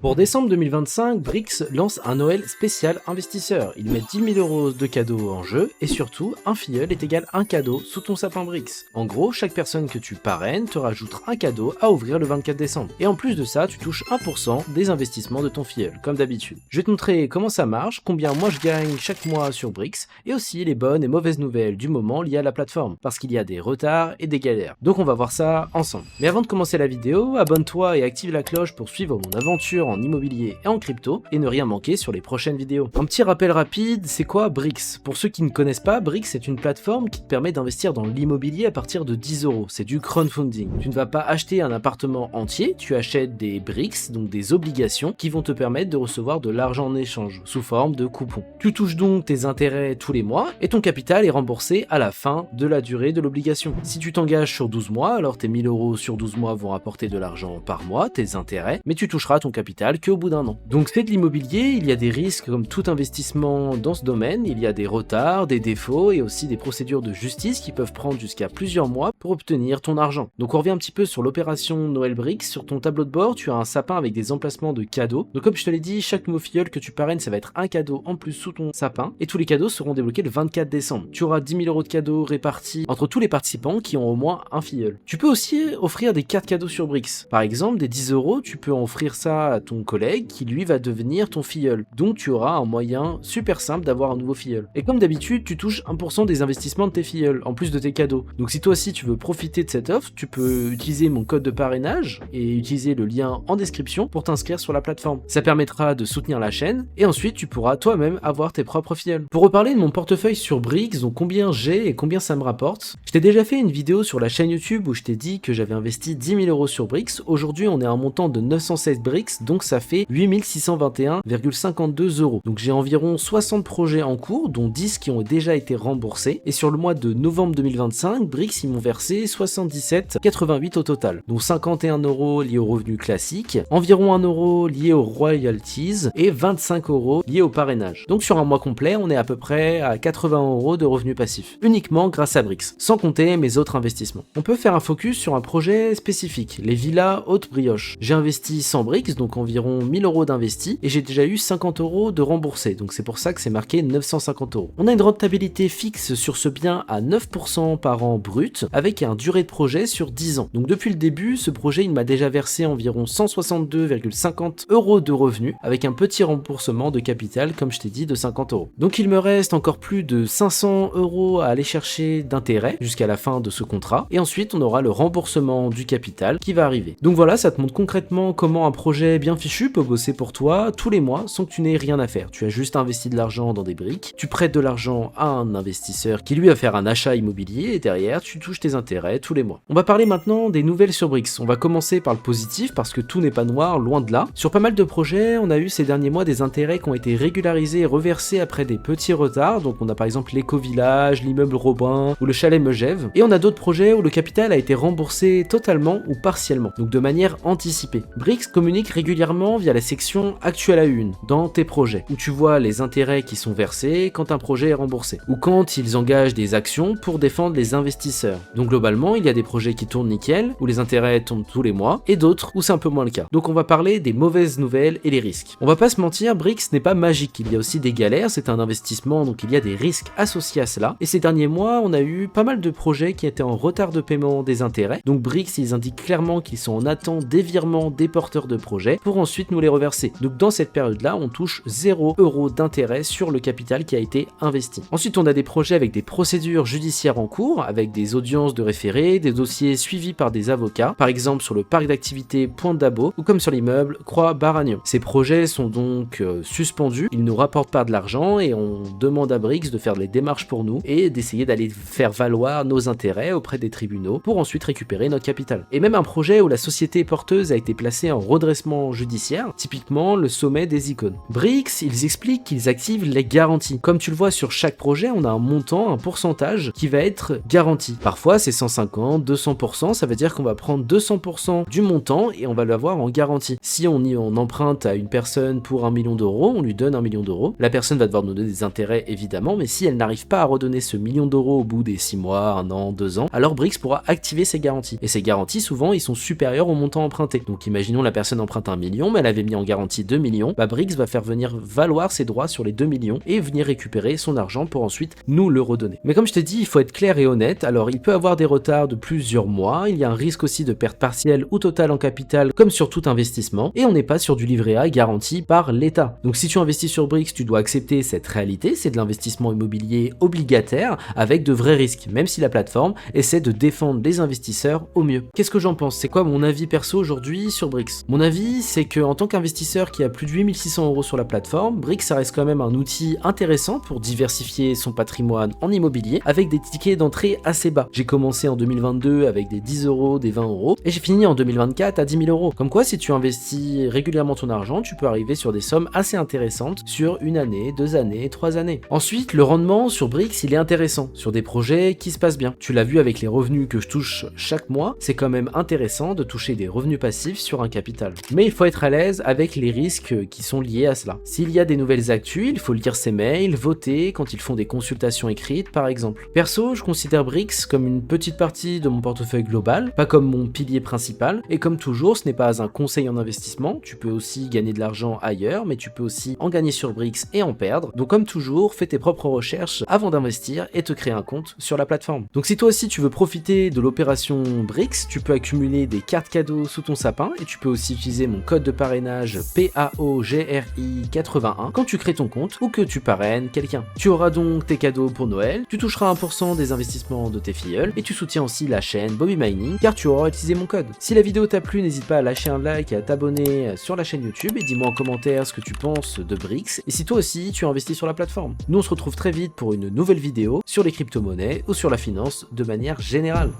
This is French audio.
Pour décembre 2025, Brix lance un Noël spécial investisseur. Ils mettent 10 000 € de cadeaux en jeu et surtout, un filleul est égal à un cadeau sous ton sapin Brix. En gros, chaque personne que tu parraines te rajoute un cadeau à ouvrir le 24 décembre. Et en plus de ça, tu touches 1% des investissements de ton filleul, comme d'habitude. Je vais te montrer comment ça marche, combien moi je gagne chaque mois sur Brix et aussi les bonnes et mauvaises nouvelles du moment liées à la plateforme, parce qu'il y a des retards et des galères. Donc on va voir ça ensemble. Mais avant de commencer la vidéo, abonne-toi et active la cloche pour suivre mon aventure en immobilier et en crypto et ne rien manquer sur les prochaines vidéos. Un petit rappel rapide, c'est quoi Brix? Pour ceux qui ne connaissent pas, Brix est une plateforme qui te permet d'investir dans l'immobilier à partir de 10 €. C'est du crowdfunding. Tu ne vas pas acheter un appartement entier, tu achètes des Brix, donc des obligations qui vont te permettre de recevoir de l'argent en échange sous forme de coupons. Tu touches donc tes intérêts tous les mois et ton capital est remboursé à la fin de la durée de l'obligation. Si tu t'engages sur 12 mois, alors tes 1000 € sur 12 mois vont rapporter de l'argent par mois, tes intérêts, mais tu toucheras ton capital qu'au bout d'un an. Donc c'est de l'immobilier, il y a des risques comme tout investissement dans ce domaine, il y a des retards, des défauts et aussi des procédures de justice qui peuvent prendre jusqu'à plusieurs mois pour obtenir ton argent. Donc on revient un petit peu sur l'opération Noël Brix. Sur ton tableau de bord, tu as un sapin avec des emplacements de cadeaux. Donc comme je te l'ai dit, chaque nouveau filleul que tu parraines, ça va être un cadeau en plus sous ton sapin et tous les cadeaux seront débloqués le 24 décembre. Tu auras 10 000 € de cadeaux répartis entre tous les participants qui ont au moins un filleul. Tu peux aussi offrir des cartes cadeaux sur Brix. Par exemple, des 10 €, tu peux offrir ça à ton collègue qui lui va devenir ton filleul. Donc tu auras un moyen super simple d'avoir un nouveau filleul. Et comme d'habitude, tu touches 1% des investissements de tes filleuls, en plus de tes cadeaux. Donc si toi aussi tu veux profiter de cette offre, tu peux utiliser mon code de parrainage et utiliser le lien en description pour t'inscrire sur la plateforme. Ça permettra de soutenir la chaîne et ensuite tu pourras toi-même avoir tes propres filleuls. Pour reparler de mon portefeuille sur Brix, donc combien j'ai et combien ça me rapporte, je t'ai déjà fait une vidéo sur la chaîne YouTube où je t'ai dit que j'avais investi 10 000 € sur Brix. Aujourd'hui on est à un montant de 916 Brix, donc ça fait 8 621,52 €. Donc j'ai environ 60 projets en cours, dont 10 qui ont déjà été remboursés. Et sur le mois de novembre 2025, Brix ils m'ont versé 77,88 au total, dont 51 € liés aux revenus classiques, environ 1 € lié aux royalties et 25 € liés au parrainage. Donc sur un mois complet, on est à peu près à 80 € de revenus passifs, uniquement grâce à Brix, sans compter mes autres investissements. On peut faire un focus sur un projet spécifique, les villas Haute Brioche. J'ai investi 100 Brix, donc environ 1000 € d'investis, et j'ai déjà eu 50 € de remboursés, donc c'est pour ça que c'est marqué 950 €. On a une rentabilité fixe sur ce bien à 9% par an brut, avec un durée de projet sur 10 ans. Donc depuis le début, ce projet il m'a déjà versé environ 162,50 € de revenus, avec un petit remboursement de capital, comme je t'ai dit, de 50 €. Donc il me reste encore plus de 500 € à aller chercher d'intérêt jusqu'à la fin de ce contrat, et ensuite on aura le remboursement du capital qui va arriver. Donc voilà, ça te montre concrètement comment un projet bien fichu peut bosser pour toi tous les mois sans que tu n'aies rien à faire. Tu as juste investi de l'argent dans des briques, tu prêtes de l'argent à un investisseur qui lui va faire un achat immobilier et derrière tu touches tes intérêts tous les mois. On va parler maintenant des nouvelles sur Brix. On va commencer par le positif parce que tout n'est pas noir, loin de là. Sur pas mal de projets, on a eu ces derniers mois des intérêts qui ont été régularisés et reversés après des petits retards. Donc on a par exemple l'éco-village, l'immeuble Robin ou le chalet Megève. Et on a d'autres projets où le capital a été remboursé totalement ou partiellement, donc de manière anticipée. Brix communique régulièrement via la section Actuelle à une dans tes projets, où tu vois les intérêts qui sont versés quand un projet est remboursé, ou quand ils engagent des actions pour défendre les investisseurs. Donc globalement, il y a des projets qui tournent nickel, où les intérêts tombent tous les mois, et d'autres où c'est un peu moins le cas. Donc on va parler des mauvaises nouvelles et les risques. On va pas se mentir, Brix n'est pas magique, il y a aussi des galères, c'est un investissement, donc il y a des risques associés à cela, et ces derniers mois, on a eu pas mal de projets qui étaient en retard de paiement des intérêts, donc Brix, ils indiquent clairement qu'ils sont en attente des virements des porteurs de projets, pour ensuite nous les reverser. Donc dans cette période-là, on touche 0 € d'intérêt sur le capital qui a été investi. Ensuite, on a des projets avec des procédures judiciaires en cours, avec des audiences de référés, des dossiers suivis par des avocats, par exemple sur le parc d'activités Pointe d'Abo, ou comme sur l'immeuble Croix-Baragnon. Ces projets sont donc suspendus, ils nous rapportent pas de l'argent et on demande à Brix de faire les démarches pour nous et d'essayer d'aller faire valoir nos intérêts auprès des tribunaux pour ensuite récupérer notre capital. Et même un projet où la société porteuse a été placée en redressement judiciaire, typiquement le sommet des icônes. Brix, ils expliquent qu'ils activent les garanties. Comme tu le vois sur chaque projet, on a un montant, un pourcentage qui va être garanti. Parfois c'est 150, 200%, ça veut dire qu'on va prendre 200% du montant et on va l'avoir en garantie. Si on emprunte à une personne pour 1 million d'euros, on lui donne 1 million d'euros, la personne va devoir nous donner des intérêts évidemment, mais si elle n'arrive pas à redonner ce million d'euros au bout des 6 mois, 1 an, 2 ans, alors Brix pourra activer ses garanties. Et ces garanties souvent ils sont supérieurs au montant emprunté. Donc imaginons la personne emprunte 1 000 millions, mais elle avait mis en garantie 2 millions, bah Brix va faire venir valoir ses droits sur les 2 millions et venir récupérer son argent pour ensuite nous le redonner. Mais comme je t'ai dit, il faut être clair et honnête, alors il peut avoir des retards de plusieurs mois, il y a un risque aussi de perte partielle ou totale en capital comme sur tout investissement, et on n'est pas sur du livret A garanti par l'État. Donc si tu investis sur Brix, tu dois accepter cette réalité, c'est de l'investissement immobilier obligataire avec de vrais risques, même si la plateforme essaie de défendre les investisseurs au mieux. Qu'est-ce que j'en pense? C'est quoi mon avis perso aujourd'hui sur Brix? Mon avis, c'est que en tant qu'investisseur qui a plus de 8600 € sur la plateforme, Brix ça reste quand même un outil intéressant pour diversifier son patrimoine en immobilier avec des tickets d'entrée assez bas. J'ai commencé en 2022 avec des 10 €, des 20 € et j'ai fini en 2024 à 10 000 €. Comme quoi, si tu investis régulièrement ton argent, tu peux arriver sur des sommes assez intéressantes sur une année, 2 années, 3 années. Ensuite, le rendement sur Brix, il est intéressant sur des projets qui se passent bien. Tu l'as vu avec les revenus que je touche chaque mois, c'est quand même intéressant de toucher des revenus passifs sur un capital. Mais il faut être à l'aise avec les risques qui sont liés à cela. S'il y a des nouvelles actus, il faut lire ses mails, voter quand ils font des consultations écrites par exemple. Perso, je considère Brix comme une petite partie de mon portefeuille global, pas comme mon pilier principal, et comme toujours, ce n'est pas un conseil en investissement, tu peux aussi gagner de l'argent ailleurs, mais tu peux aussi en gagner sur Brix et en perdre. Donc comme toujours, fais tes propres recherches avant d'investir et te créer un compte sur la plateforme. Donc si toi aussi tu veux profiter de l'opération Brix, tu peux accumuler des cartes cadeaux sous ton sapin et tu peux aussi utiliser mon code de parrainage PAOGRI81 quand tu crées ton compte ou que tu parraines quelqu'un. Tu auras donc tes cadeaux pour Noël, tu toucheras 1% des investissements de tes filleuls et tu soutiens aussi la chaîne Bobby Mining car tu auras utilisé mon code. Si la vidéo t'a plu, n'hésite pas à lâcher un like et à t'abonner sur la chaîne YouTube et dis-moi en commentaire ce que tu penses de Brix et si toi aussi tu investis sur la plateforme. Nous on se retrouve très vite pour une nouvelle vidéo sur les crypto-monnaies ou sur la finance de manière générale.